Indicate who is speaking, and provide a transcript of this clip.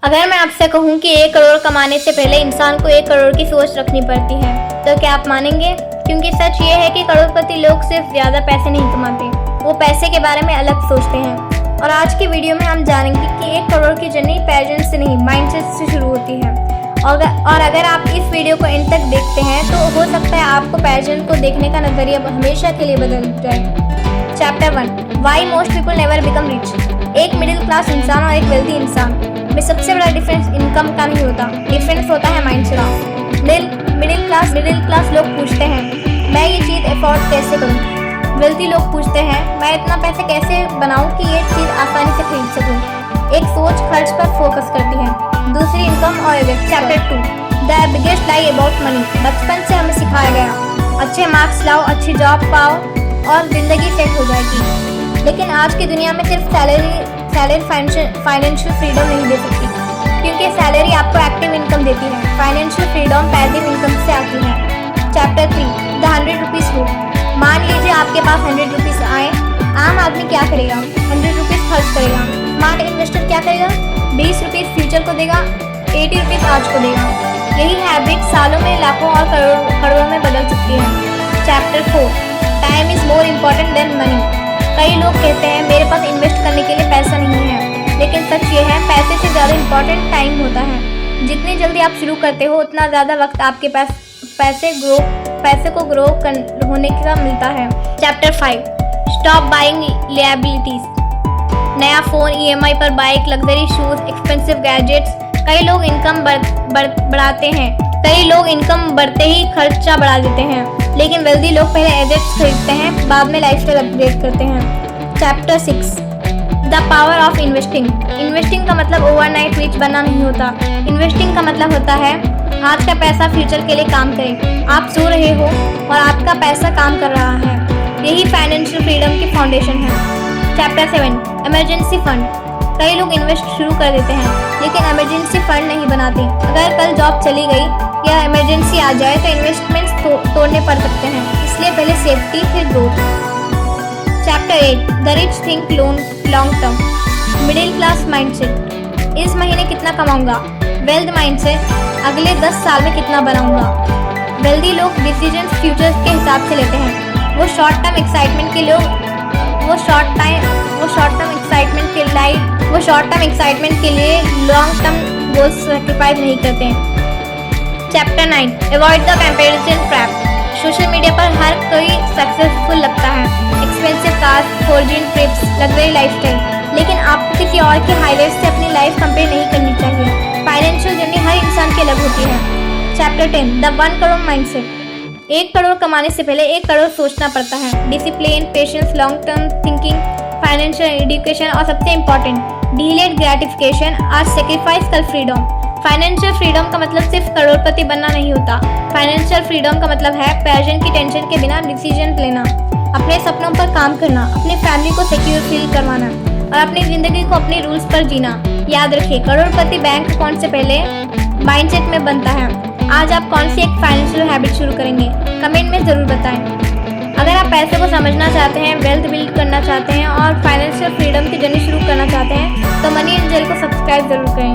Speaker 1: अगर मैं आपसे कहूँ कि 1 करोड़ कमाने से पहले इंसान को 1 करोड़ की सोच रखनी पड़ती है, तो क्या आप मानेंगे? क्योंकि सच ये है कि करोड़पति लोग सिर्फ ज़्यादा पैसे नहीं कमाते, वो पैसे के बारे में अलग सोचते हैं। और आज की वीडियो में हम जानेंगे कि 1 करोड़ की जर्नी पैशन से नहीं, माइंडसेट से शुरू होती है। और अगर आप इस वीडियो को एंड तक देखते हैं तो हो सकता है आपको पैशन को देखने का नज़रिया हमेशा के लिए बदल जाए। Chapter 1, why most people never become rich. एक मिडिल क्लास इंसान और एक वेल्दी इंसान में सबसे बड़ा डिफरेंस इनकम का नहीं होता, डिफरेंस होता है माइंडसेट का। मिडिल क्लास लोग पूछते हैं, मैं ये चीज़ अफोर्ड कैसे करूँ। वेल्दी लोग पूछते हैं, मैं इतना पैसे कैसे बनाऊँ कि ये चीज़ आसानी से खरीद सकूँ। एक सोच खर्च पर फोकस करती है, दूसरी इनकम और assets. Chapter 2, the biggest lie about money. बचपन से हमें सिखाया गया, अच्छे मार्क्स लाओ, अच्छी जॉब पाओ और ज़िंदगी सेट हो जाएगी। लेकिन आज की दुनिया में सिर्फ सैलरी फाइनेंशियल फ्रीडम नहीं दे सकती, क्योंकि सैलरी आपको एक्टिव इनकम देती है, फाइनेंशियल फ्रीडम पैसिव इनकम से आती है। Chapter 3, the 100 rupees rule. मान लीजिए आपके पास 100 रुपीज़ आए, आम आदमी क्या करेगा? 100 रुपीज़ खर्च करेगा। स्मार्ट इन्वेस्टर क्या करेगा? 20 रुपीज़ फ्यूचर को देगा, 80 रुपीज़ आज को देगा। यही हैबिट सालों में लाखों और करोड़ों में बदल सकती है। Chapter 4, time is more important than money. कई लोग कहते हैं मेरे पास इन्वेस्ट करने के लिए पैसा नहीं है, लेकिन सच ये है पैसे से ज़्यादा इम्पॉर्टेंट टाइम होता है। जितनी जल्दी आप शुरू करते हो उतना ज़्यादा वक्त आपके पास पैसे को ग्रो होने का मिलता है। Chapter 5, stop buying liabilities. नया फ़ोन, EMI पर bike, luxury shoes, expensive gadgets. कई लोग इनकम बढ़ाते हैं, कई लोग इनकम बढ़ते ही खर्चा बढ़ा देते हैं, लेकिन वेल्दी लोग पहले एसेट्स खरीदते हैं, बाद में लाइफस्टाइल अपग्रेड करते हैं। Chapter 6, the power of investing. Investing का मतलब ओवरनाइट रिच बनना नहीं होता। इन्वेस्टिंग का मतलब होता है आज का पैसा फ्यूचर के लिए काम करे। आप सो रहे हो और आपका पैसा काम कर रहा है, यही फाइनेंशियल फ्रीडम की फाउंडेशन है। Chapter 7, emergency fund. कई लोग इन्वेस्ट शुरू कर देते हैं, लेकिन इमरजेंसी फंड नहीं बनाते। अगर कल जॉब चली गई या इमरजेंसी आ जाए तो इन्वेस्टमेंट्स तोड़ने पड़ सकते हैं, इसलिए पहले सेफ्टी फिर growth. Chapter 8, the rich think long term. Middle class mindset. इस महीने कितना कमाऊंगा। वेल्थ माइंडसेट, अगले 10 साल में कितना बनाऊंगा। वेल्दी लोग डिसीजन फ्यूचर के हिसाब से लेते हैं। वो शॉर्ट टर्म एक्साइटमेंट के लिए लॉन्ग टर्म गोल्स सैक्रिफाइस नहीं करते हैं। Chapter 9, avoid the comparison trap. Social media पर हर कोई सक्सेसफुल लगता है, expensive cars, foreign trips, luxury lifestyle, लेकिन आपको किसी और के हाईलाइट से अपनी लाइफ कंपेयर नहीं करनी चाहिए। फाइनेंशियल जर्नी हर इंसान की अलग होती है। Chapter 10, the 1 crore mindset. 1 crore कमाने से पहले 1 करोड़ सोचना पड़ता है। Discipline, patience, long term thinking, financial education और सबसे important delayed gratification or sacrifice कल फ्रीडम। फाइनेंशियल फ्रीडम का मतलब सिर्फ करोड़पति बनना नहीं होता। फाइनेंशियल फ्रीडम का मतलब है पैशन की टेंशन के बिना डिसीजन लेना, अपने सपनों पर काम करना, अपनी फैमिली को सिक्योर फील करवाना और अपनी ज़िंदगी को अपने रूल्स पर जीना। याद रखिए, करोड़पति बैंक अकाउंट से पहले माइंडसेट में बनता है। आज आप कौन सी एक फाइनेंशियल हैबिट शुरू करेंगे? कमेंट में ज़रूर बताएं। अगर आप पैसे को समझना चाहते हैं, वेल्थ बिल्ड करना चाहते हैं और फाइनेंशियल फ्रीडम की जर्नी शुरू करना चाहते हैं तो मनी एंजल को सब्सक्राइब जरूर करें।